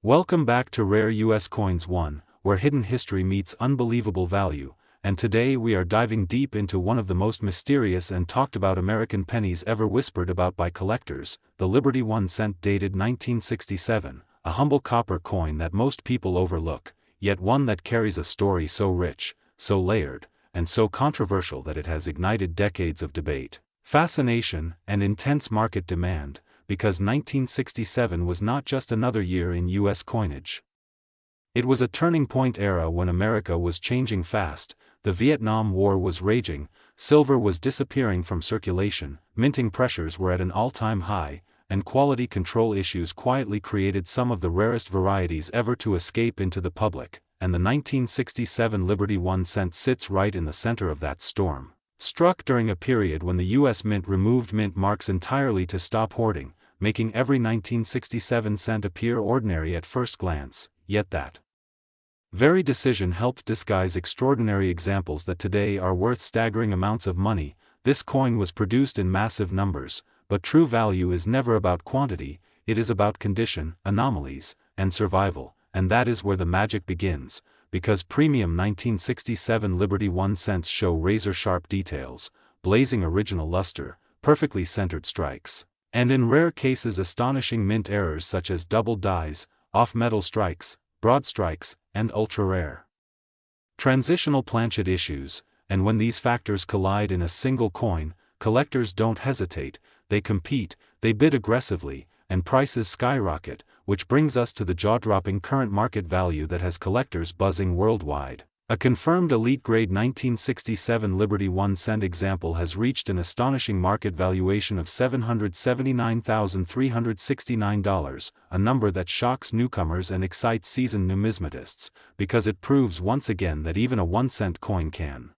Welcome back to Rare US Coins 1, where hidden history meets unbelievable value, and today we are diving deep into one of the most mysterious and talked about American pennies ever whispered about by collectors, the Liberty 1 cent dated 1967, a humble copper coin that most people overlook, yet one that carries a story so rich, so layered, and so controversial that it has ignited decades of debate, fascination, and intense market demand. Because 1967 was not just another year in U.S. coinage. It was a turning point era when America was changing fast, the Vietnam War was raging, silver was disappearing from circulation, minting pressures were at an all-time high, and quality control issues quietly created some of the rarest varieties ever to escape into the public, and the 1967 Liberty 1 cent sits right in the center of that storm. Struck during a period when the U.S. Mint removed mint marks entirely to stop hoarding, making every 1967 cent appear ordinary at first glance, yet that very decision helped disguise extraordinary examples that today are worth staggering amounts of money. This coin was produced in massive numbers, but true value is never about quantity, it is about condition, anomalies, and survival, and that is where the magic begins. Because premium 1967 Liberty 1 cents show razor-sharp details, blazing original luster, perfectly centered strikes, and in rare cases astonishing mint errors such as double dies, off-metal strikes, broad strikes, and ultra-rare transitional planchet issues, and when these factors collide in a single coin, collectors don't hesitate, they compete, they bid aggressively, and prices skyrocket, which brings us to the jaw-dropping current market value that has collectors buzzing worldwide. A confirmed elite-grade 1967 Liberty 1 cent example has reached an astonishing market valuation of $779,369, a number that shocks newcomers and excites seasoned numismatists, because it proves once again that even a 1-cent coin can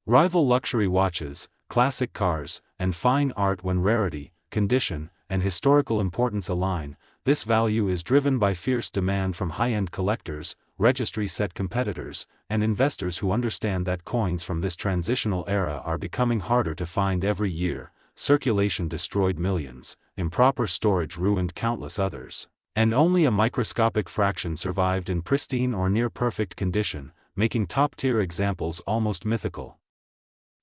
rival luxury watches, classic cars, and fine art when rarity, condition, and historical importance align. This value is driven by fierce demand from high-end collectors, registry-set competitors, and investors who understand that coins from this transitional era are becoming harder to find every year. Circulation destroyed millions, improper storage ruined countless others, and only a microscopic fraction survived in pristine or near-perfect condition, making top-tier examples almost mythical.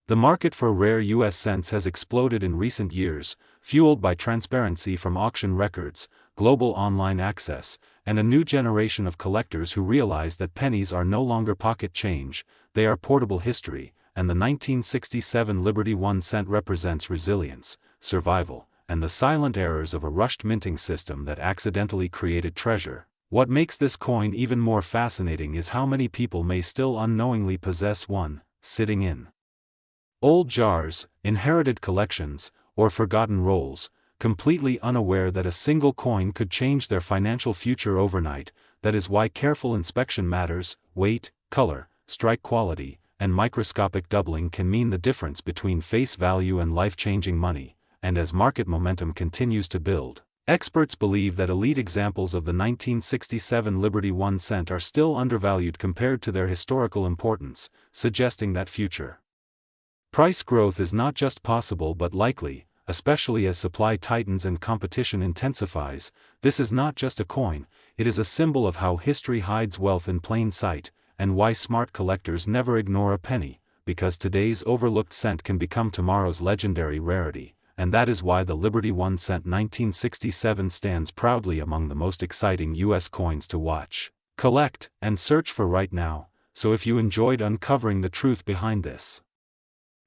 The market for rare U.S. cents has exploded in recent years, fueled by transparency from auction records, global online access, and a new generation of collectors who realize that pennies are no longer pocket change, they are portable history, and the 1967 Liberty 1 cent represents resilience, survival, and the silent errors of a rushed minting system that accidentally created treasure. What makes this coin even more fascinating is how many people may still unknowingly possess one, sitting in old jars, inherited collections, or forgotten rolls, completely unaware that a single coin could change their financial future overnight. That is why careful inspection matters. Weight, color, strike quality, and microscopic doubling can mean the difference between face value and life-changing money, and as market momentum continues to build, experts believe that elite examples of the 1967 Liberty 1 cent are still undervalued compared to their historical importance, suggesting that future price growth is not just possible but likely, especially as supply tightens and competition intensifies. This is not just a coin, it is a symbol of how history hides wealth in plain sight, and why smart collectors never ignore a penny, because today's overlooked cent can become tomorrow's legendary rarity, and that is why the Liberty 1 cent 1967 stands proudly among the most exciting U.S. coins to watch, collect, and search for right now. So if you enjoyed uncovering the truth behind this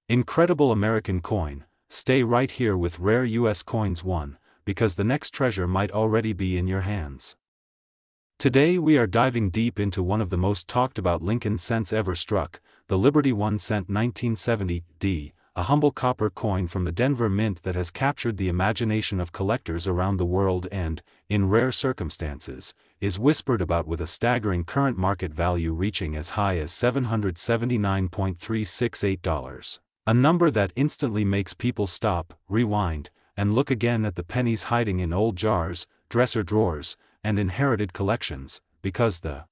incredible American coin, stay right here with Rare U.S. Coins 1, because the next treasure might already be in your hands. Today we are diving deep into one of the most talked about Lincoln cents ever struck, the Liberty 1 cent 1970, a humble copper coin from the Denver Mint that has captured the imagination of collectors around the world and, in rare circumstances, is whispered about with a staggering current market value reaching as high as $779.368. A number that instantly makes people stop, rewind, and look again at the pennies hiding in old jars, dresser drawers, and inherited collections, because the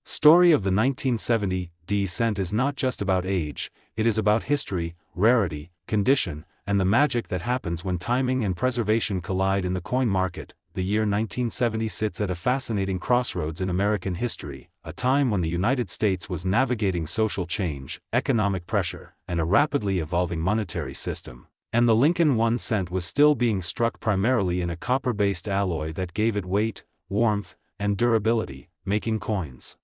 story of the 1970 cent is not just about age, it is about history, rarity, condition, and the magic that happens when timing and preservation collide in the coin market. the year 1970 sits at a fascinating crossroads in American history, a time when the United States was navigating social change, economic pressure, and a rapidly evolving monetary system. And the Lincoln 1 cent was still being struck primarily in a copper-based alloy that gave it weight, warmth, and durability, making coins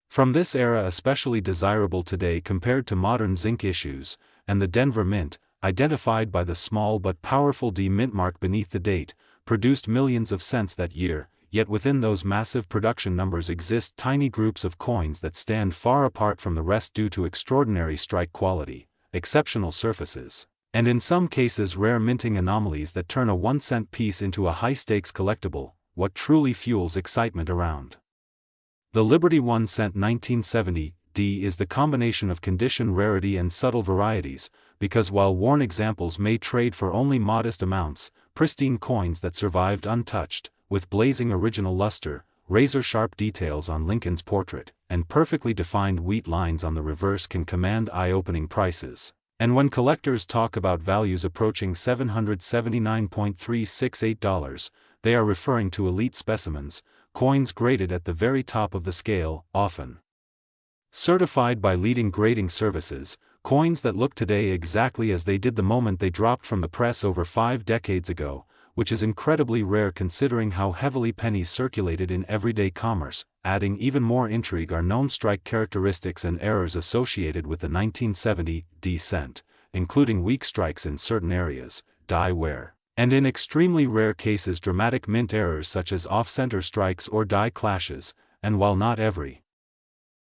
from this era especially desirable today compared to modern zinc issues, and the Denver Mint, identified by the small but powerful D mint mark beneath the date, produced millions of cents that year, yet within those massive production numbers exist tiny groups of coins that stand far apart from the rest due to extraordinary strike quality, exceptional surfaces, and in some cases rare minting anomalies that turn a 1-cent piece into a high-stakes collectible, what truly fuels excitement around the Liberty 1 cent 1970 D is the combination of condition rarity and subtle varieties, because while worn examples may trade for only modest amounts, pristine coins that survived untouched, with blazing original luster, razor-sharp details on Lincoln's portrait, and perfectly defined wheat lines on the reverse can command eye-opening prices. And when collectors talk about values approaching $779.368, they are referring to elite specimens, coins graded at the very top of the scale, often certified by leading grading services, coins that look today exactly as they did the moment they dropped from the press over 5 decades ago, which is incredibly rare considering how heavily pennies circulated in everyday commerce. Adding even more intrigue are known strike characteristics and errors associated with the 1970 D cent, including weak strikes in certain areas, die wear, and in extremely rare cases dramatic mint errors such as off-center strikes or die clashes, and while not every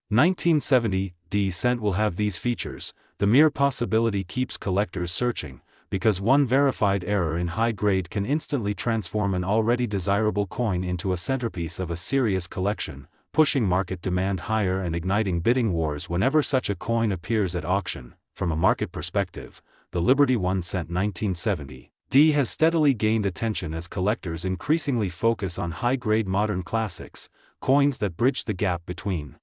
1970 D cent will have these features, the mere possibility keeps collectors searching, because one verified error in high grade can instantly transform an already desirable coin into a centerpiece of a serious collection, pushing market demand higher and igniting bidding wars whenever such a coin appears at auction. From a market perspective, the Liberty 1 cent 1970 D has steadily gained attention as collectors increasingly focus on high-grade modern classics, coins that bridge the gap between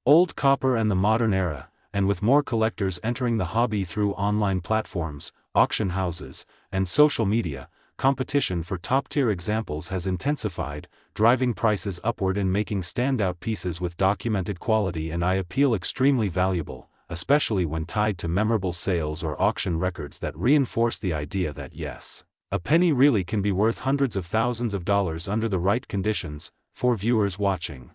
old copper and the modern era, and with more collectors entering the hobby through online platforms, auction houses, and social media, competition for top-tier examples has intensified, driving prices upward and making standout pieces with documented quality and eye appeal extremely valuable, especially when tied to memorable sales or auction records that reinforce the idea that yes, a penny really can be worth hundreds of thousands of dollars under the right conditions. For viewers watching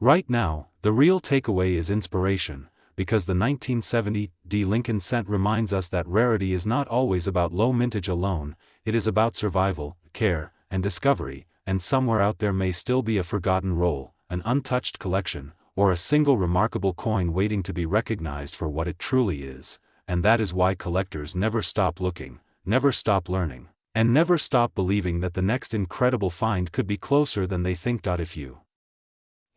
right now, the real takeaway is inspiration, because the 1970 D Lincoln cent reminds us that rarity is not always about low mintage alone, it is about survival, care, and discovery, and somewhere out there may still be a forgotten roll, an untouched collection, or a single remarkable coin waiting to be recognized for what it truly is, and that is why collectors never stop looking, never stop learning, and never stop believing that the next incredible find could be closer than they think. If you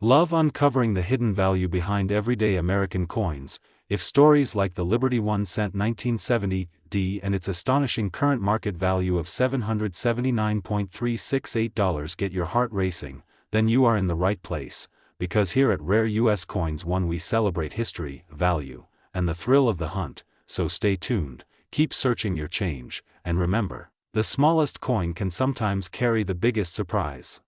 love uncovering the hidden value behind everyday American coins, if stories like the Liberty 1 cent 1970 D and its astonishing current market value of $779.368 get your heart racing, then you are in the right place, because here at Rare US Coins One we celebrate history, value, and the thrill of the hunt. So stay tuned, keep searching your change, and remember, the smallest coin can sometimes carry the biggest surprise.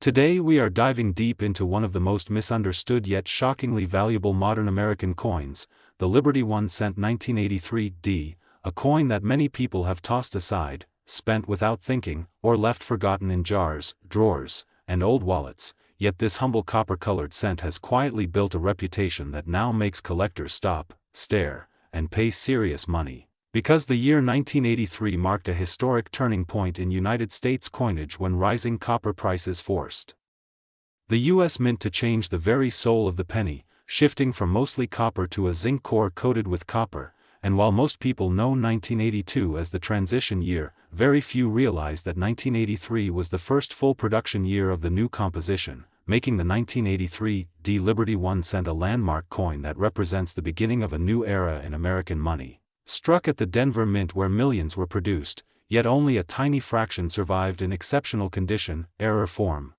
Today we are diving deep into one of the most misunderstood yet shockingly valuable modern American coins, the Liberty 1 cent 1983 D, a coin that many people have tossed aside, spent without thinking, or left forgotten in jars, drawers, and old wallets, yet this humble copper-colored cent has quietly built a reputation that now makes collectors stop, stare, and pay serious money. Because the year 1983 marked a historic turning point in United States coinage when rising copper prices forced the U.S. Mint to change the very soul of the penny, shifting from mostly copper to a zinc core coated with copper, and while most people know 1982 as the transition year, very few realize that 1983 was the first full production year of the new composition, making the 1983 D Liberty 1 cent a landmark coin that represents the beginning of a new era in American money. Struck at the Denver Mint where millions were produced, yet only a tiny fraction survived in exceptional condition, error form,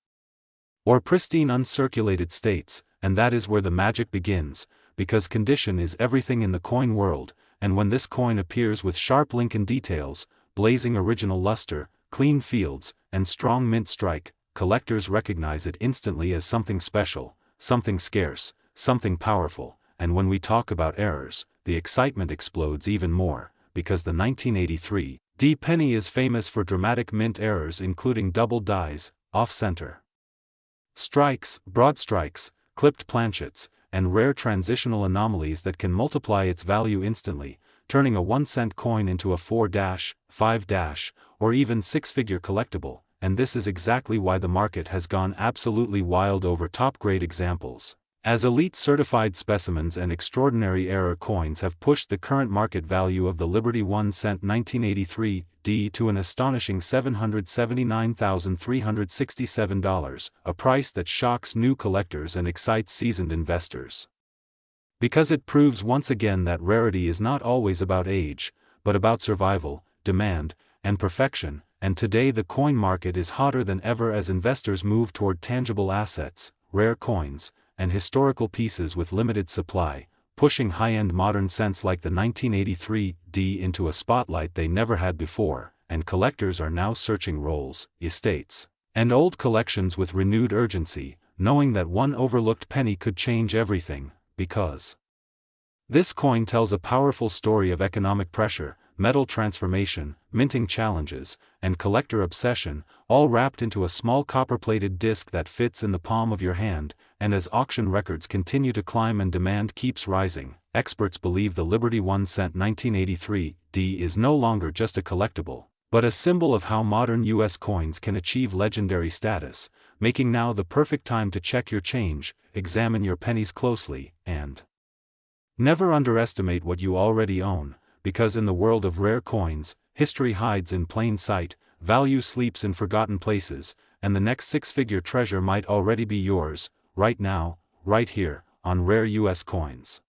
or pristine uncirculated states, and that is where the magic begins, because condition is everything in the coin world, and when this coin appears with sharp Lincoln details, blazing original luster, clean fields, and strong mint strike, collectors recognize it instantly as something special, something scarce, something powerful, and when we talk about errors, the excitement explodes even more, because the 1983 D penny is famous for dramatic mint errors including double dies, off-center strikes, broad strikes, clipped planchets, and rare transitional anomalies that can multiply its value instantly, turning a 1-cent coin into a 4-, 5-, or even 6-figure collectible, and this is exactly why the market has gone absolutely wild over top-grade examples. As elite certified specimens and extraordinary error coins have pushed the current market value of the Liberty 1-cent 1983 D to an astonishing $779,367, a price that shocks new collectors and excites seasoned investors. Because it proves once again that rarity is not always about age, but about survival, demand, and perfection, and today the coin market is hotter than ever as investors move toward tangible assets, rare coins, and historical pieces with limited supply, pushing high-end modern cents like the 1983 D into a spotlight they never had before, and collectors are now searching rolls, estates, and old collections with renewed urgency, knowing that one overlooked penny could change everything, because this coin tells a powerful story of economic pressure, metal transformation, minting challenges, and collector obsession, all wrapped into a small copper-plated disc that fits in the palm of your hand, and as auction records continue to climb and demand keeps rising, experts believe the Liberty 1-cent 1983 D is no longer just a collectible, but a symbol of how modern U.S. coins can achieve legendary status, making now the perfect time to check your change, examine your pennies closely, and never underestimate what you already own, because in the world of rare coins, history hides in plain sight, value sleeps in forgotten places, and the next six-figure treasure might already be yours, right now, right here, on Rare U.S. Coins.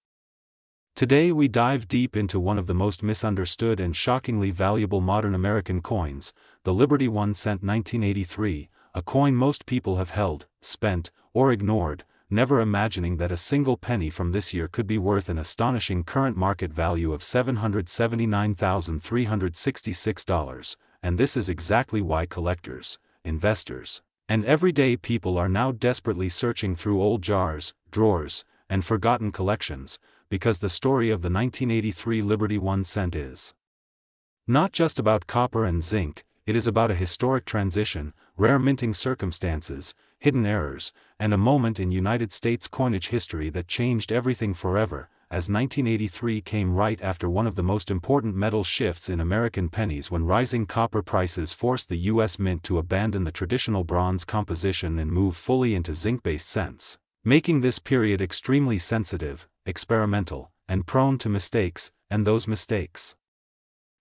Today we dive deep into one of the most misunderstood and shockingly valuable modern American coins, the Liberty 1-cent 1983, a coin most people have held, spent, or ignored, never imagining that a single penny from this year could be worth an astonishing current market value of $779,366, and this is exactly why collectors, investors, and everyday people are now desperately searching through old jars, drawers, and forgotten collections, because the story of the 1983 Liberty 1-cent is not just about copper and zinc, it is about a historic transition, rare minting circumstances, hidden errors, and a moment in United States coinage history that changed everything forever, as 1983 came right after one of the most important metal shifts in American pennies when rising copper prices forced the U.S. Mint to abandon the traditional bronze composition and move fully into zinc-based cents, making this period extremely sensitive, experimental, and prone to mistakes, and those mistakes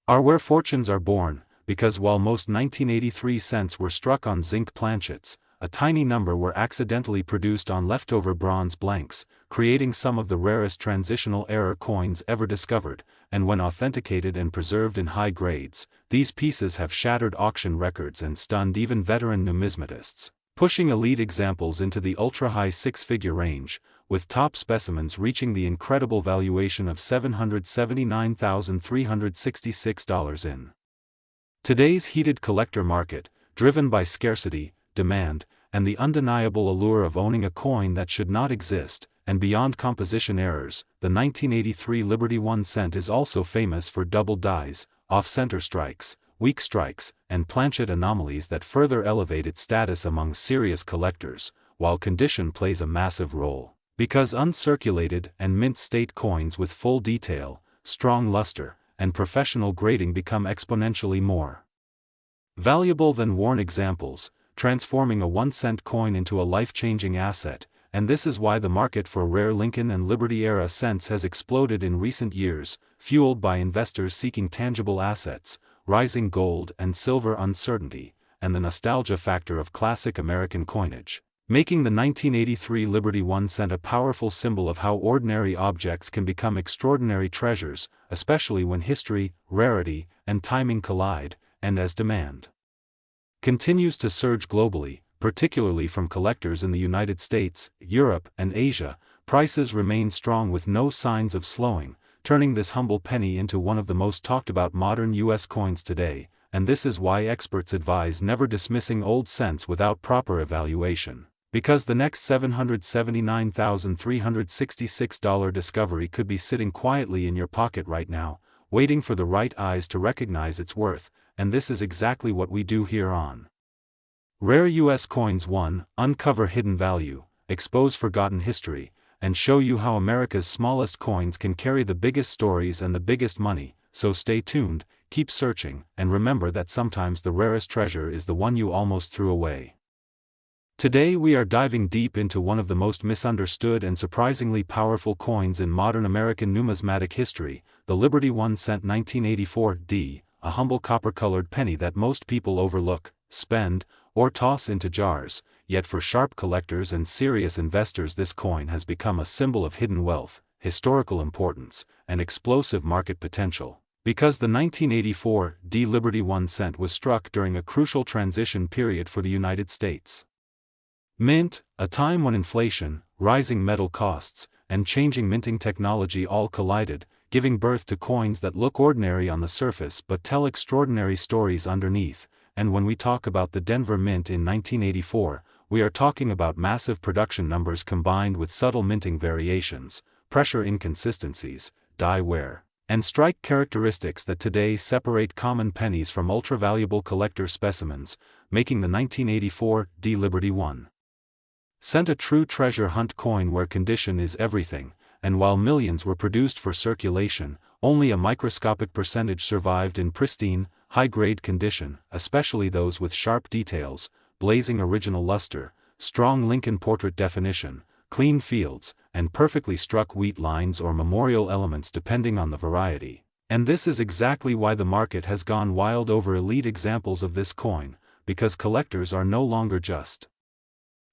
are where fortunes are born, because while most 1983 cents were struck on zinc planchets, a tiny number were accidentally produced on leftover bronze blanks, creating some of the rarest transitional error coins ever discovered, and when authenticated and preserved in high grades, these pieces have shattered auction records and stunned even veteran numismatists, pushing elite examples into the ultra-high six-figure range, with top specimens reaching the incredible valuation of $779,366 in today's heated collector market, driven by scarcity, demand, and the undeniable allure of owning a coin that should not exist, and beyond composition errors, the 1983 Liberty 1-cent is also famous for double dies, off-center strikes, weak strikes, and planchet anomalies that further elevate its status among serious collectors, while condition plays a massive role, because uncirculated and mint-state coins with full detail, strong luster, and professional grading become exponentially more valuable than worn examples, transforming a 1-cent coin into a life-changing asset, and this is why the market for rare Lincoln and Liberty-era cents has exploded in recent years, fueled by investors seeking tangible assets, rising gold and silver uncertainty, and the nostalgia factor of classic American coinage, making the 1983 Liberty 1-cent a powerful symbol of how ordinary objects can become extraordinary treasures, especially when history, rarity, and timing collide, and as demand continues to surge globally, particularly from collectors in the United States, Europe, and Asia, prices remain strong with no signs of slowing, turning this humble penny into one of the most talked about modern U.S. coins today, and this is why experts advise never dismissing old cents without proper evaluation. Because the next $779,366 discovery could be sitting quietly in your pocket right now, waiting for the right eyes to recognize its worth, and this is exactly what we do here on Rare U.S. Coins. 1. Uncover hidden value, expose forgotten history, and show you how America's smallest coins can carry the biggest stories and the biggest money. So stay tuned, keep searching, and remember that sometimes the rarest treasure is the one you almost threw away. Today we are diving deep into one of the most misunderstood and surprisingly powerful coins in modern American numismatic history, the Liberty 1 cent 1984 D, a humble copper-colored penny that most people overlook, spend, or toss into jars, yet for sharp collectors and serious investors this coin has become a symbol of hidden wealth, historical importance, and explosive market potential. Because the 1984 D Liberty 1 cent was struck during a crucial transition period for the United States Mint, a time when inflation, rising metal costs, and changing minting technology all collided, giving birth to coins that look ordinary on the surface but tell extraordinary stories underneath. And when we talk about the Denver Mint in 1984, we are talking about massive production numbers combined with subtle minting variations, pressure inconsistencies, die wear, and strike characteristics that today separate common pennies from ultra-valuable collector specimens, making the 1984 D Liberty 1 cent a true treasure hunt coin where condition is everything, and while millions were produced for circulation, only a microscopic percentage survived in pristine, high-grade condition, especially those with sharp details, blazing original luster, strong Lincoln portrait definition, clean fields, and perfectly struck wheat lines or memorial elements depending on the variety. And this is exactly why the market has gone wild over elite examples of this coin, because collectors are no longer just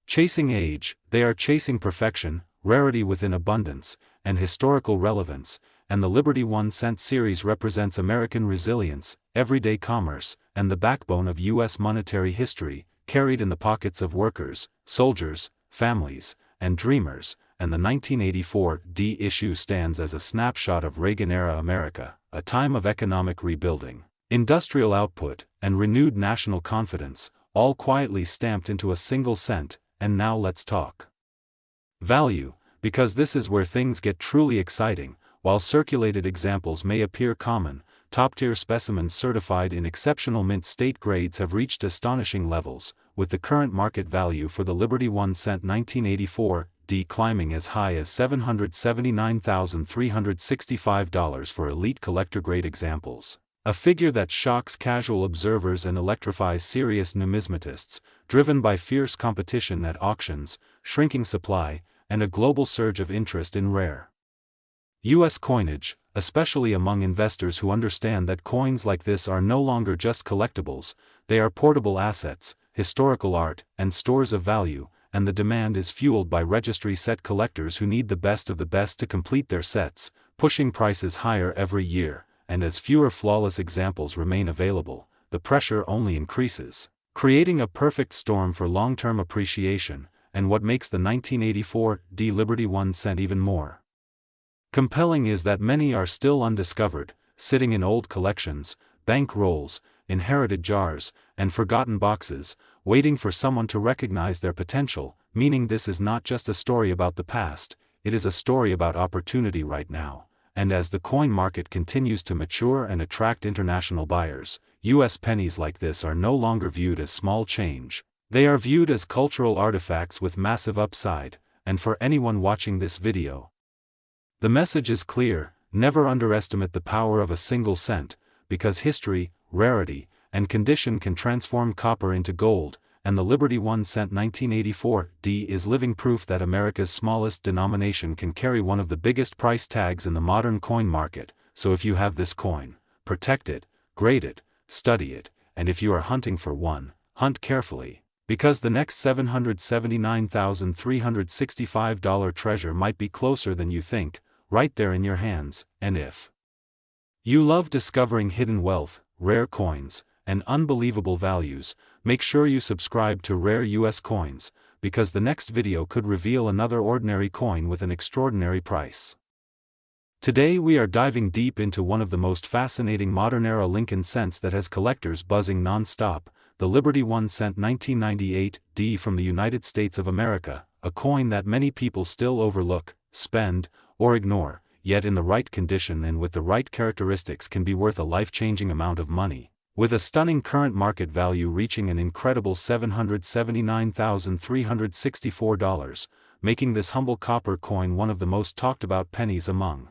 chasing age, they are chasing perfection, rarity within abundance, and historical relevance, and the Liberty 1 cent series represents American resilience, everyday commerce, and the backbone of U.S. monetary history, carried in the pockets of workers, soldiers, families, and dreamers, and the 1984 D issue stands as a snapshot of Reagan-era America, a time of economic rebuilding, industrial output, and renewed national confidence, all quietly stamped into a single cent. And now let's talk value, because this is where things get truly exciting. While circulated examples may appear common, top-tier specimens certified in exceptional mint state grades have reached astonishing levels, with the current market value for the Liberty 1 cent 1984 D climbing as high as $779,365 for elite collector-grade examples. A figure that shocks casual observers and electrifies serious numismatists, driven by fierce competition at auctions, shrinking supply, and a global surge of interest in rare U.S. coinage, especially among investors who understand that coins like this are no longer just collectibles, they are portable assets, historical art, and stores of value, and the demand is fueled by registry set collectors who need the best of the best to complete their sets, pushing prices higher every year. And as fewer flawless examples remain available, the pressure only increases, creating a perfect storm for long-term appreciation. And what makes the 1984 D Liberty 1 cent even more compelling is that many are still undiscovered, sitting in old collections, bank rolls, inherited jars, and forgotten boxes, waiting for someone to recognize their potential, meaning this is not just a story about the past, it is a story about opportunity right now. And as the coin market continues to mature and attract international buyers, U.S. pennies like this are no longer viewed as small change. They are viewed as cultural artifacts with massive upside, and for anyone watching this video, the message is clear: never underestimate the power of a single cent, because history, rarity, and condition can transform copper into gold, and the Liberty 1 cent 1984 D is living proof that America's smallest denomination can carry one of the biggest price tags in the modern coin market. So if you have this coin, protect it, grade it, study it, and if you are hunting for one, hunt carefully, because the next $779,365 treasure might be closer than you think, right there in your hands. And if you love discovering hidden wealth, rare coins, and unbelievable values, make sure you subscribe to Rare US Coins, because the next video could reveal another ordinary coin with an extraordinary price. Today we are diving deep into one of the most fascinating modern-era Lincoln cents that has collectors buzzing non-stop, the Liberty 1 cent 1998 D from the United States of America, a coin that many people still overlook, spend, or ignore, yet in the right condition and with the right characteristics can be worth a life-changing amount of money. With a stunning current market value reaching an incredible $779,364, making this humble copper coin one of the most talked about pennies among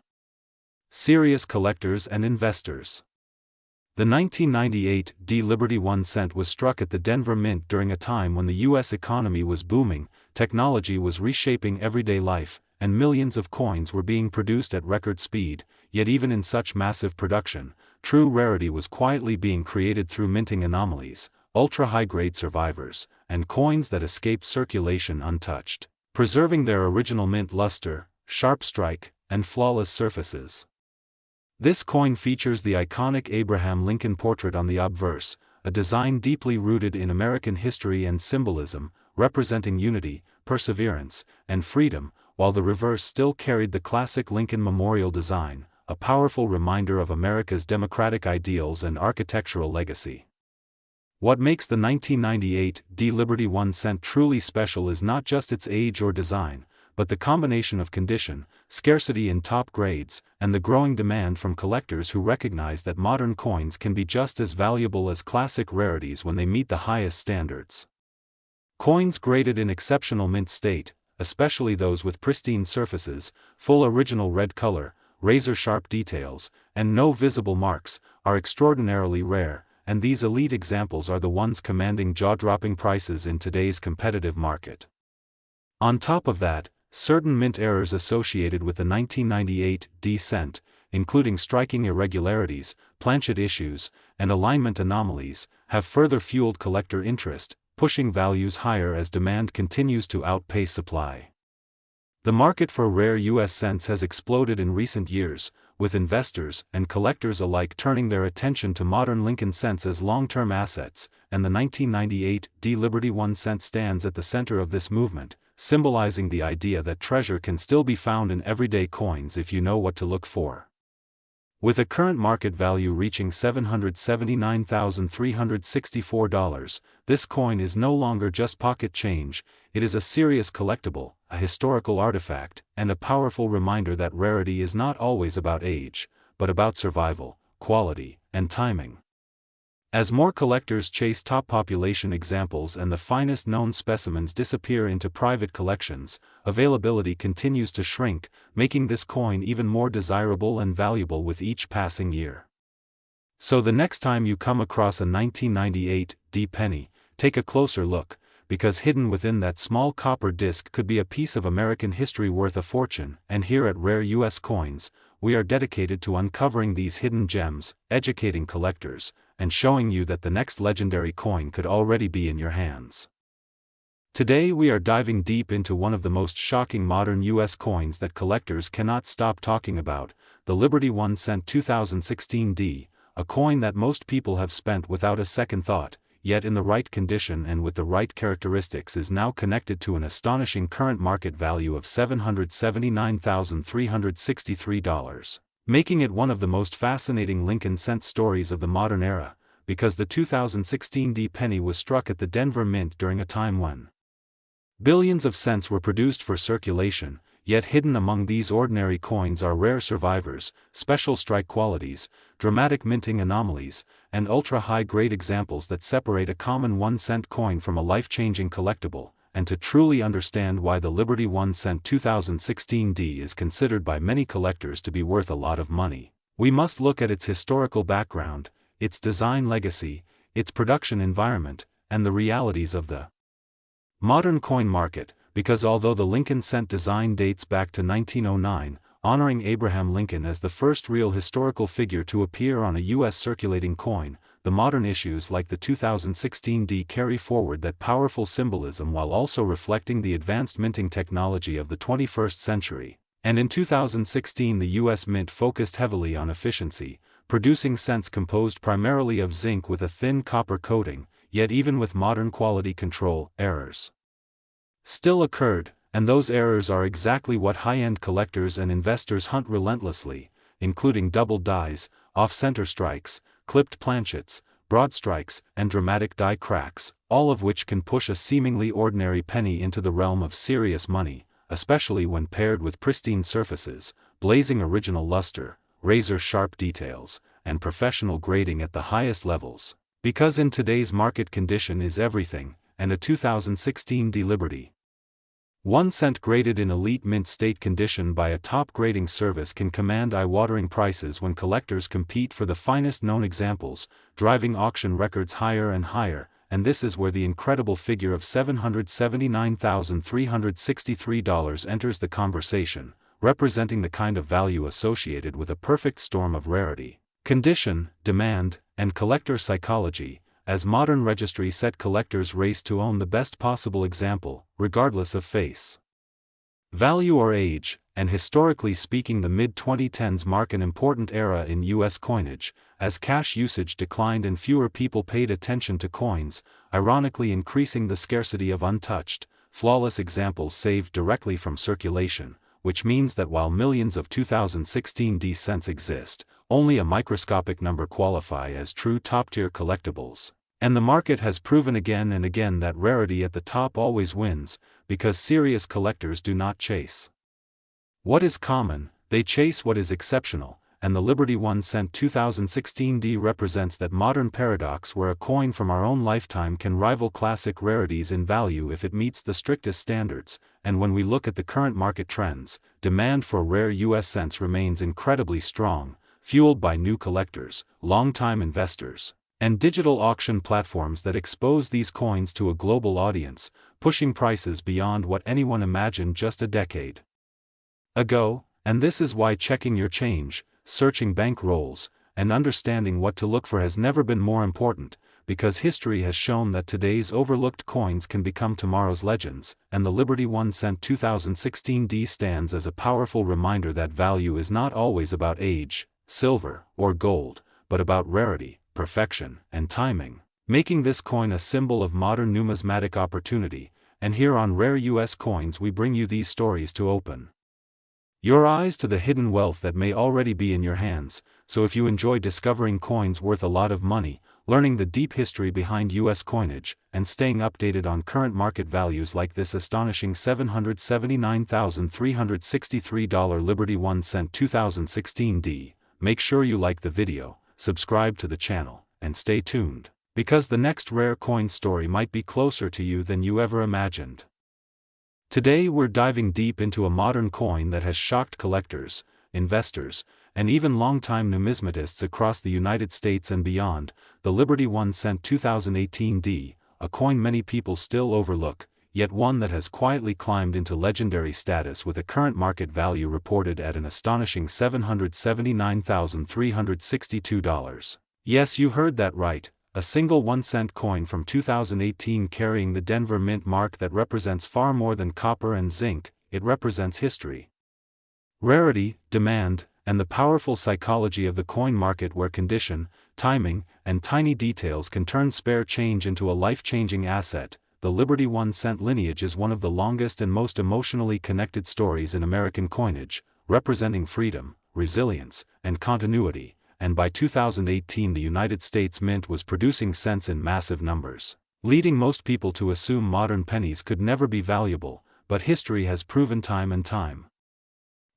serious collectors and investors. The 1998 D Liberty 1 cent was struck at the Denver Mint during a time when the U.S. economy was booming, technology was reshaping everyday life, and millions of coins were being produced at record speed, yet even in such massive production, true rarity was quietly being created through minting anomalies, ultra-high-grade survivors, and coins that escaped circulation untouched, preserving their original mint luster, sharp strike, and flawless surfaces. This coin features the iconic Abraham Lincoln portrait on the obverse, a design deeply rooted in American history and symbolism, representing unity, perseverance, and freedom, while the reverse still carried the classic Lincoln Memorial design, a powerful reminder of America's democratic ideals and architectural legacy. What makes the 1998 D Liberty 1 cent truly special is not just its age or design, but the combination of condition, scarcity in top grades, and the growing demand from collectors who recognize that modern coins can be just as valuable as classic rarities when they meet the highest standards. Coins graded in exceptional mint state, especially those with pristine surfaces, full original red color, razor-sharp details, and no visible marks, are extraordinarily rare, and these elite examples are the ones commanding jaw-dropping prices in today's competitive market. On top of that, certain mint errors associated with the 1998 D cent, including striking irregularities, planchet issues, and alignment anomalies, have further fueled collector interest, pushing values higher as demand continues to outpace supply. The market for rare U.S. cents has exploded in recent years, with investors and collectors alike turning their attention to modern Lincoln cents as long-term assets, and the 1998 D Liberty 1 cent stands at the center of this movement, symbolizing the idea that treasure can still be found in everyday coins if you know what to look for. With a current market value reaching $779,364, this coin is no longer just pocket change, it is a serious collectible, a historical artifact, and a powerful reminder that rarity is not always about age, but about survival, quality, and timing. As more collectors chase top population examples and the finest known specimens disappear into private collections, availability continues to shrink, making this coin even more desirable and valuable with each passing year. So the next time you come across a 1998 D penny, take a closer look, because hidden within that small copper disc could be a piece of American history worth a fortune, and here at Rare U.S. Coins, we are dedicated to uncovering these hidden gems, educating collectors, and showing you that the next legendary coin could already be in your hands. Today we are diving deep into one of the most shocking modern U.S. coins that collectors cannot stop talking about, the Liberty 1 cent 2016 D, a coin that most people have spent without a second thought, yet in the right condition and with the right characteristics is now connected to an astonishing current market value of $779,363. Making it one of the most fascinating Lincoln cent stories of the modern era, because the 2016 D penny was struck at the Denver Mint during a time when billions of cents were produced for circulation, yet hidden among these ordinary coins are rare survivors, special strike qualities, dramatic minting anomalies, and ultra-high-grade examples that separate a common 1-cent coin from a life-changing collectible. And to truly understand why the Liberty 1 cent 2016 D is considered by many collectors to be worth a lot of money, we must look at its historical background, its design legacy, its production environment, and the realities of the modern coin market, because although the Lincoln cent design dates back to 1909, honoring Abraham Lincoln as the first real historical figure to appear on a U.S. circulating coin, the modern issues like the 2016 D carry forward that powerful symbolism while also reflecting the advanced minting technology of the 21st century. And in 2016 the U.S. Mint focused heavily on efficiency, producing cents composed primarily of zinc with a thin copper coating, yet even with modern quality control, errors still occurred, and those errors are exactly what high-end collectors and investors hunt relentlessly, including double dies, off-center strikes, clipped planchets, broad strikes, and dramatic die cracks, all of which can push a seemingly ordinary penny into the realm of serious money, especially when paired with pristine surfaces, blazing original luster, razor-sharp details, and professional grading at the highest levels. Because in today's market condition is everything, and a 2016 D Liberty 1 cent graded in elite mint state condition by a top grading service can command eye-watering prices when collectors compete for the finest known examples, driving auction records higher and higher, and this is where the incredible figure of $779,363 enters the conversation, representing the kind of value associated with a perfect storm of rarity, condition, demand, and collector psychology, as modern registry set collectors race to own the best possible example, regardless of face value or age. And historically speaking, the mid-2010s mark an important era in U.S. coinage, as cash usage declined and fewer people paid attention to coins, ironically increasing the scarcity of untouched, flawless examples saved directly from circulation, which means that while millions of 2016 D cents exist, only a microscopic number qualify as true top-tier collectibles. And the market has proven again and again that rarity at the top always wins, because serious collectors do not chase what is common, they chase what is exceptional, and the Liberty 1 cent 2016 D represents that modern paradox where a coin from our own lifetime can rival classic rarities in value if it meets the strictest standards. And when we look at the current market trends, demand for rare US cents remains incredibly strong, fueled by new collectors, long-time investors, and digital auction platforms that expose these coins to a global audience, pushing prices beyond what anyone imagined just a decade ago. And this is why checking your change, searching bank rolls, and understanding what to look for has never been more important, because history has shown that today's overlooked coins can become tomorrow's legends, and the Liberty 1 cent 2016 D stands as a powerful reminder that value is not always about age, silver, or gold, but about rarity, perfection, and timing, making this coin a symbol of modern numismatic opportunity. And here on Rare US Coins we bring you these stories to open your eyes to the hidden wealth that may already be in your hands. So if you enjoy discovering coins worth a lot of money, learning the deep history behind US coinage, and staying updated on current market values like this astonishing $779,363 Liberty 1 cent 2016 D, make sure you like the video, subscribe to the channel, and stay tuned, because the next rare coin story might be closer to you than you ever imagined. Today we're diving deep into a modern coin that has shocked collectors, investors, and even longtime numismatists across the United States and beyond, the Liberty 1 cent 2018 D, a coin many people still overlook, yet one that has quietly climbed into legendary status with a current market value reported at an astonishing $779,362. Yes, you heard that right. A single 1 cent coin from 2018 carrying the Denver Mint mark that represents far more than copper and zinc, it represents history, rarity, demand, and the powerful psychology of the coin market where condition, timing, and tiny details can turn spare change into a life-changing asset. The Liberty 1 cent lineage is one of the longest and most emotionally connected stories in American coinage, representing freedom, resilience, and continuity. And by 2018 the United States Mint was producing cents in massive numbers, leading most people to assume modern pennies could never be valuable, but history has proven time and time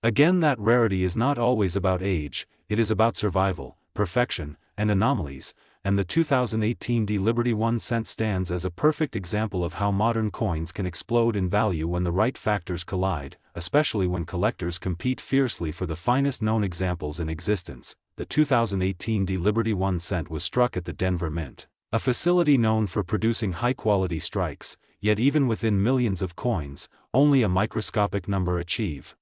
again that rarity is not always about age, it is about survival, perfection, and anomalies, and the 2018 D Liberty 1 cent stands as a perfect example of how modern coins can explode in value when the right factors collide, especially when collectors compete fiercely for the finest known examples in existence. The 2018 D Liberty 1 cent was struck at the Denver Mint, a facility known for producing high-quality strikes, yet even within millions of coins, only a microscopic number achieve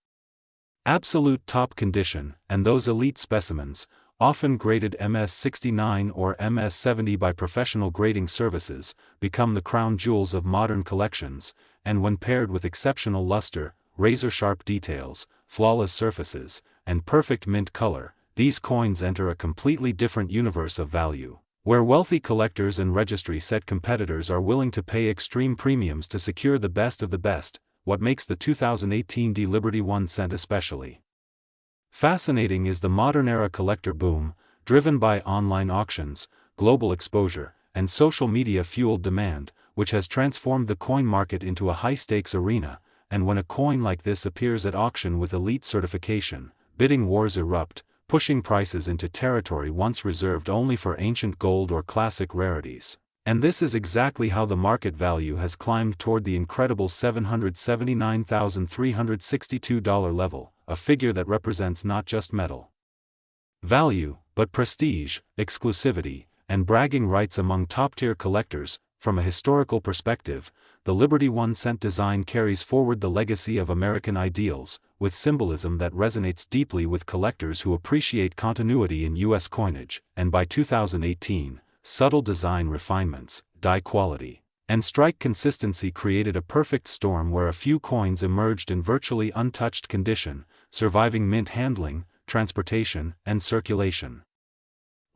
absolute top condition, and those elite specimens, often graded MS-69 or MS-70 by professional grading services, become the crown jewels of modern collections, and when paired with exceptional luster, razor-sharp details, flawless surfaces, and perfect mint color, these coins enter a completely different universe of value, where wealthy collectors and registry set competitors are willing to pay extreme premiums to secure the best of the best, what makes the 2018 D Liberty 1 cent especially fascinating is the modern-era collector boom, driven by online auctions, global exposure, and social media-fueled demand, which has transformed the coin market into a high-stakes arena, and when a coin like this appears at auction with elite certification, bidding wars erupt, pushing prices into territory once reserved only for ancient gold or classic rarities. And this is exactly how the market value has climbed toward the incredible $779,362 level, a figure that represents not just metal value, but prestige, exclusivity, and bragging rights among top-tier collectors. From a historical perspective, the Liberty 1 cent design carries forward the legacy of American ideals, with symbolism that resonates deeply with collectors who appreciate continuity in U.S. coinage, and by 2018, subtle design refinements, die quality, and strike consistency created a perfect storm where a few coins emerged in virtually untouched condition, surviving mint handling, transportation, and circulation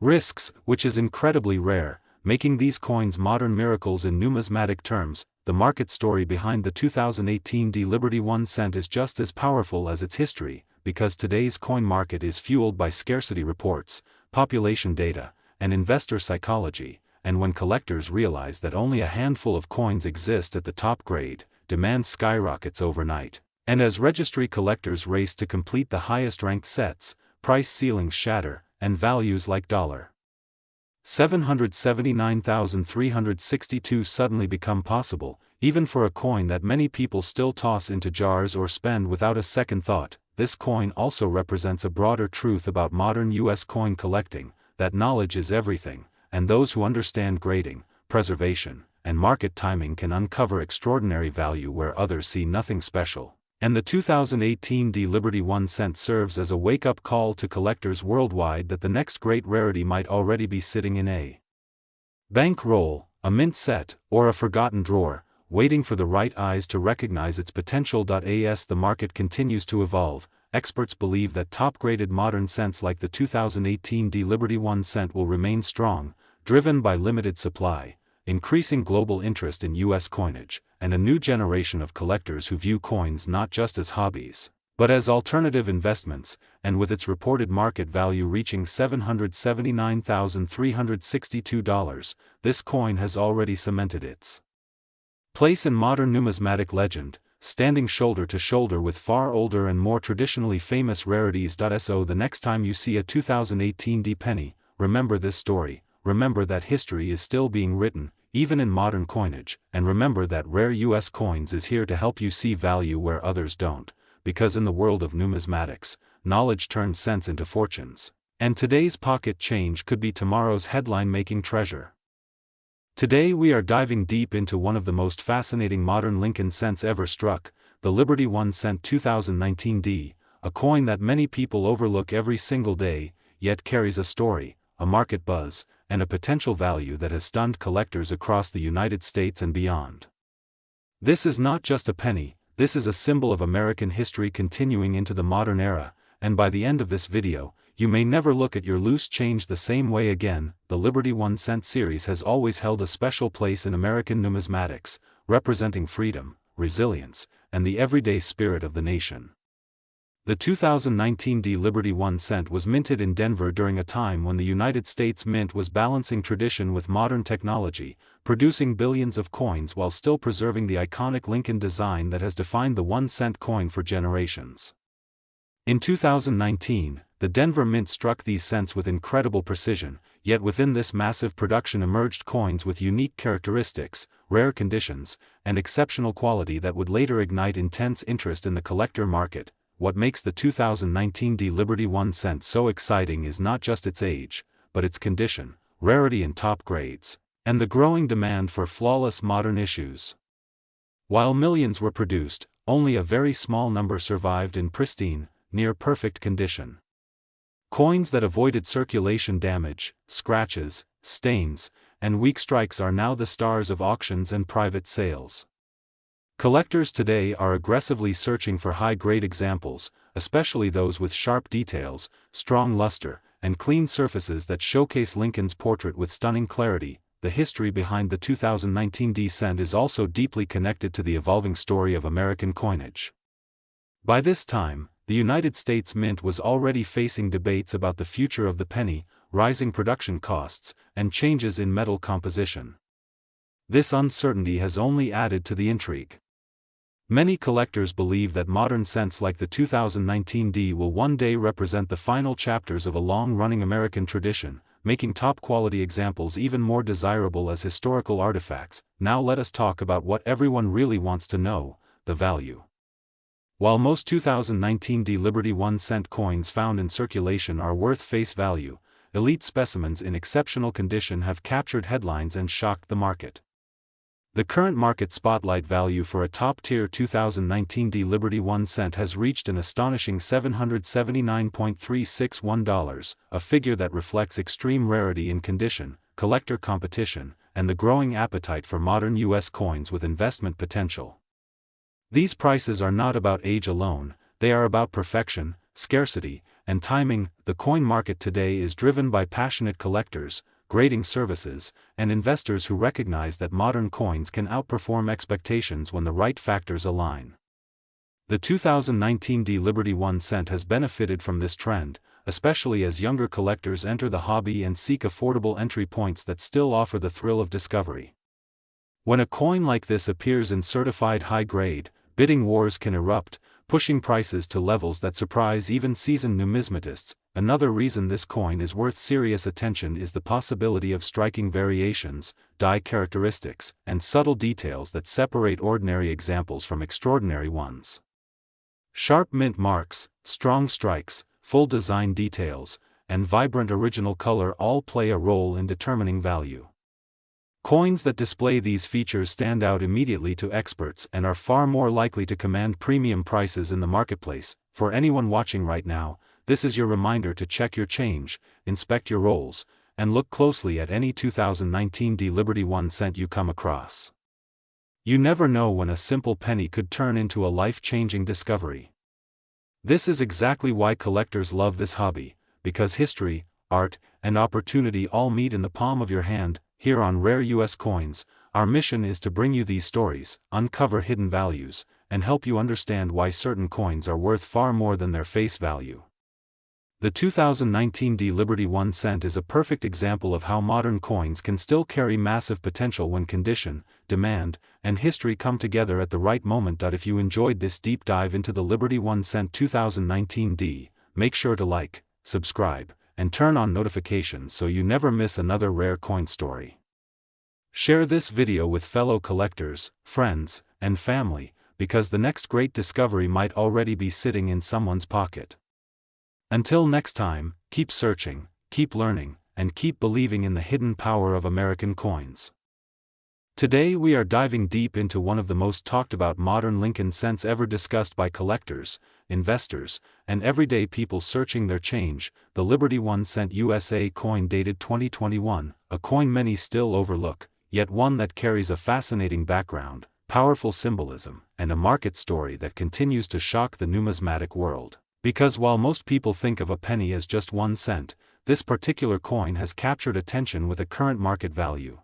risks, which is incredibly rare, making these coins modern miracles in numismatic terms. The market story behind the 2018 D Liberty 1 cent is just as powerful as its history, because today's coin market is fueled by scarcity reports, population data, and investor psychology, and when collectors realize that only a handful of coins exist at the top grade, demand skyrockets overnight. And as registry collectors race to complete the highest-ranked sets, price ceilings shatter, and values like $779,362 suddenly become possible, even for a coin that many people still toss into jars or spend without a second thought. This coin also represents a broader truth about modern U.S. coin collecting, that knowledge is everything, and those who understand grading, preservation, and market timing can uncover extraordinary value where others see nothing special. And the 2018 D Liberty 1 cent serves as a wake-up call to collectors worldwide that the next great rarity might already be sitting in a bank roll, a mint set, or a forgotten drawer, waiting for the right eyes to recognize its potential. As the market continues to evolve, experts believe that top-graded modern cents like the 2018 D Liberty 1 cent will remain strong, driven by limited supply, increasing global interest in U.S. coinage, and a new generation of collectors who view coins not just as hobbies, but as alternative investments. And with its reported market value reaching $779,362, this coin has already cemented its place in modern numismatic legend, standing shoulder to shoulder with far older and more traditionally famous rarities. So the next time you see a 2018 D penny, remember this story. Remember that history is still being written, even in modern coinage, and remember that rare U.S. coins is here to help you see value where others don't, because in the world of numismatics, knowledge turns cents into fortunes, and today's pocket change could be tomorrow's headline-making treasure. Today we are diving deep into one of the most fascinating modern Lincoln cents ever struck, the Liberty 1 cent 2019 D, a coin that many people overlook every single day, yet carries a story, a market buzz, and a potential value that has stunned collectors across the United States and beyond. This is not just a penny, this is a symbol of American history continuing into the modern era, and by the end of this video, you may never look at your loose change the same way again. The Liberty 1 cent series has always held a special place in American numismatics, representing freedom, resilience, and the everyday spirit of the nation. The 2019 D Liberty 1 cent was minted in Denver during a time when the United States Mint was balancing tradition with modern technology, producing billions of coins while still preserving the iconic Lincoln design that has defined the 1 cent coin for generations. In 2019, the Denver Mint struck these cents with incredible precision, yet within this massive production emerged coins with unique characteristics, rare conditions, and exceptional quality that would later ignite intense interest in the collector market. What makes the 2019 D Liberty 1 cent so exciting is not just its age, but its condition, rarity in top grades, and the growing demand for flawless modern issues. While millions were produced, only a very small number survived in pristine, near-perfect condition. Coins that avoided circulation damage, scratches, stains, and weak strikes are now the stars of auctions and private sales. Collectors today are aggressively searching for high-grade examples, especially those with sharp details, strong luster, and clean surfaces that showcase Lincoln's portrait with stunning clarity. the history behind the 2019 D cent is also deeply connected to the evolving story of American coinage. By this time, the United States Mint was already facing debates about the future of the penny, rising production costs, and changes in metal composition. This uncertainty has only added to the intrigue. Many collectors believe that modern cents like the 2019 D will one day represent the final chapters of a long-running American tradition, making top-quality examples even more desirable as historical artifacts. Now let us talk about what everyone really wants to know: the value. While most 2019 D Liberty 1 cent coins found in circulation are worth face value, elite specimens in exceptional condition have captured headlines and shocked the market. The current market spotlight value for a top-tier 2019 D Liberty 1 cent has reached an astonishing $779.361, a figure that reflects extreme rarity in condition, collector competition, and the growing appetite for modern U.S. coins with investment potential. These prices are not about age alone, they are about perfection, scarcity, and timing. The coin market today is driven by passionate collectors, grading services, and investors who recognize that modern coins can outperform expectations when the right factors align. The 2019 D Liberty 1 cent has benefited from this trend, especially as younger collectors enter the hobby and seek affordable entry points that still offer the thrill of discovery. When a coin like this appears in certified high grade, bidding wars can erupt, pushing prices to levels that surprise even seasoned numismatists. Another reason this coin is worth serious attention is the possibility of striking variations, die characteristics, and subtle details that separate ordinary examples from extraordinary ones. Sharp mint marks, strong strikes, full design details, and vibrant original color all play a role in determining value. Coins that display these features stand out immediately to experts and are far more likely to command premium prices in the marketplace. For anyone watching right now, this is your reminder to check your change, inspect your rolls, and look closely at any 2019 D Liberty 1 cent you come across. You never know when a simple penny could turn into a life-changing discovery. This is exactly why collectors love this hobby, because history, art, and opportunity all meet in the palm of your hand. Here on Rare U.S. Coins, our mission is to bring you these stories, uncover hidden values, and help you understand why certain coins are worth far more than their face value. The 2019 D Liberty 1 cent is a perfect example of how modern coins can still carry massive potential when condition, demand, and history come together at the right moment. If you enjoyed this deep dive into the Liberty 1 cent 2019 D, make sure to like, subscribe, and turn on notifications so you never miss another rare coin story. Share this video with fellow collectors, friends, and family, because the next great discovery might already be sitting in someone's pocket. Until next time, keep searching, keep learning, and keep believing in the hidden power of American coins. Today we are diving deep into one of the most talked about modern Lincoln cents ever, discussed by collectors, investors, and everyday people searching their change, the Liberty 1 cent USA coin dated 2021, a coin many still overlook, yet one that carries a fascinating background, powerful symbolism, and a market story that continues to shock the numismatic world. Because while most people think of a penny as just 1 cent, this particular coin has captured attention with a current market value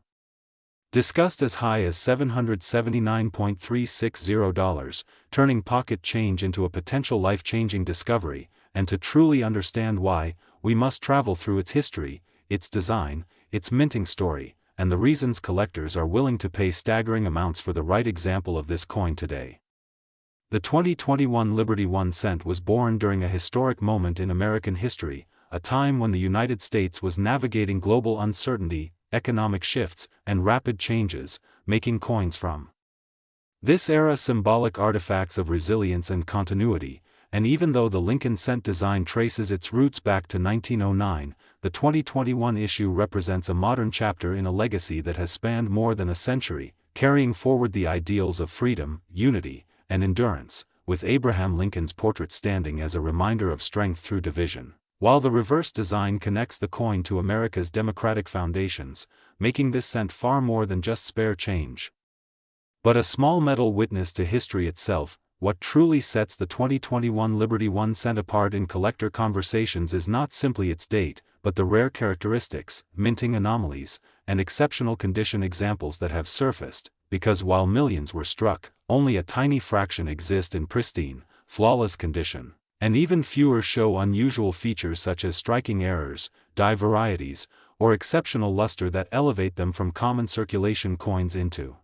discussed as high as $779.360, turning pocket change into a potential life-changing discovery. And to truly understand why, we must travel through its history, its design, its minting story, and the reasons collectors are willing to pay staggering amounts for the right example of this coin today. The 2021 Liberty 1 cent was born during a historic moment in American history, a time when the United States was navigating global uncertainty, economic shifts, and rapid changes, making coins from this era symbolic artifacts of resilience and continuity. And even though the Lincoln cent design traces its roots back to 1909, the 2021 issue represents a modern chapter in a legacy that has spanned more than a century, carrying forward the ideals of freedom, unity, and endurance, with Abraham Lincoln's portrait standing as a reminder of strength through division, while the reverse design connects the coin to America's democratic foundations, making this cent far more than just spare change, but a small metal witness to history itself. What truly sets the 2021 Liberty 1 cent apart in collector conversations is not simply its date, but the rare characteristics, minting anomalies, and exceptional condition examples that have surfaced, because while millions were struck, only a tiny fraction exist in pristine, flawless condition, and even fewer show unusual features such as striking errors, die varieties, or exceptional luster that elevate them from common circulation coins into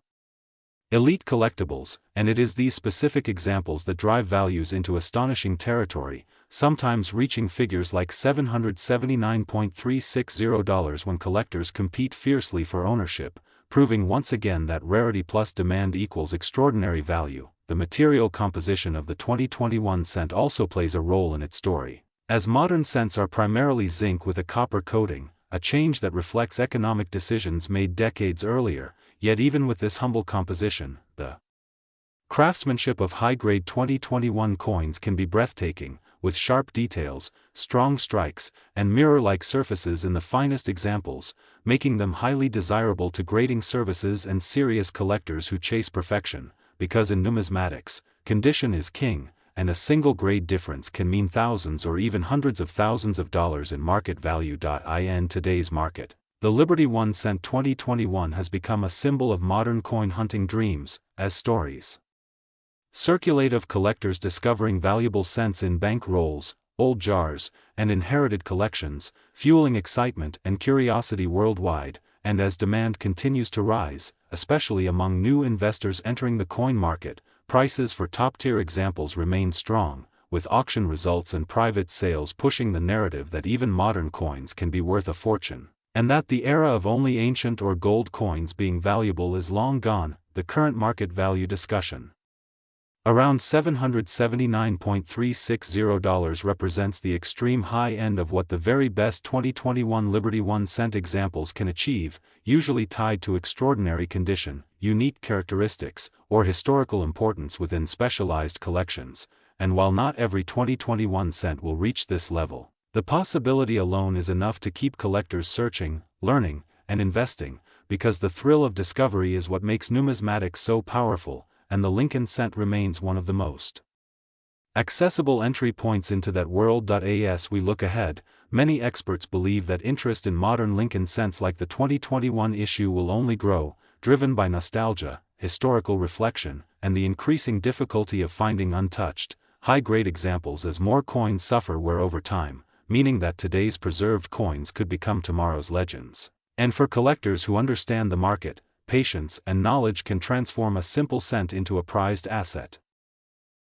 elite collectibles, and it is these specific examples that drive values into astonishing territory, sometimes reaching figures like $779.360 when collectors compete fiercely for ownership, proving once again that rarity plus demand equals extraordinary value. The material composition of the 2021 cent also plays a role in its story, as modern cents are primarily zinc with a copper coating, a change that reflects economic decisions made decades earlier. Yet even with this humble composition, the craftsmanship of high-grade 2021 coins can be breathtaking, with sharp details, strong strikes, and mirror-like surfaces in the finest examples, making them highly desirable to grading services and serious collectors who chase perfection, because in numismatics, condition is king, and a single grade difference can mean thousands or even hundreds of thousands of dollars in market value. In today's market, the Liberty 1 cent 2021 has become a symbol of modern coin hunting dreams, as stories circulate of collectors discovering valuable cents in bank rolls, old jars, and inherited collections, fueling excitement and curiosity worldwide, and as demand continues to rise, especially among new investors entering the coin market, prices for top-tier examples remain strong, with auction results and private sales pushing the narrative that even modern coins can be worth a fortune, and that the era of only ancient or gold coins being valuable is long gone. The current market value discussion around $779.360 represents the extreme high end of what the very best 2021 Liberty 1 cent examples can achieve, usually tied to extraordinary condition, unique characteristics, or historical importance within specialized collections. And while not every 2021 cent will reach this level, the possibility alone is enough to keep collectors searching, learning, and investing, because the thrill of discovery is what makes numismatics so powerful, and the Lincoln cent remains one of the most accessible entry points into that world. As we look ahead, many experts believe that interest in modern Lincoln cents like the 2021 issue will only grow, driven by nostalgia, historical reflection, and the increasing difficulty of finding untouched, high-grade examples as more coins suffer wear over time, meaning that today's preserved coins could become tomorrow's legends. And for collectors who understand the market, patience and knowledge can transform a simple cent into a prized asset.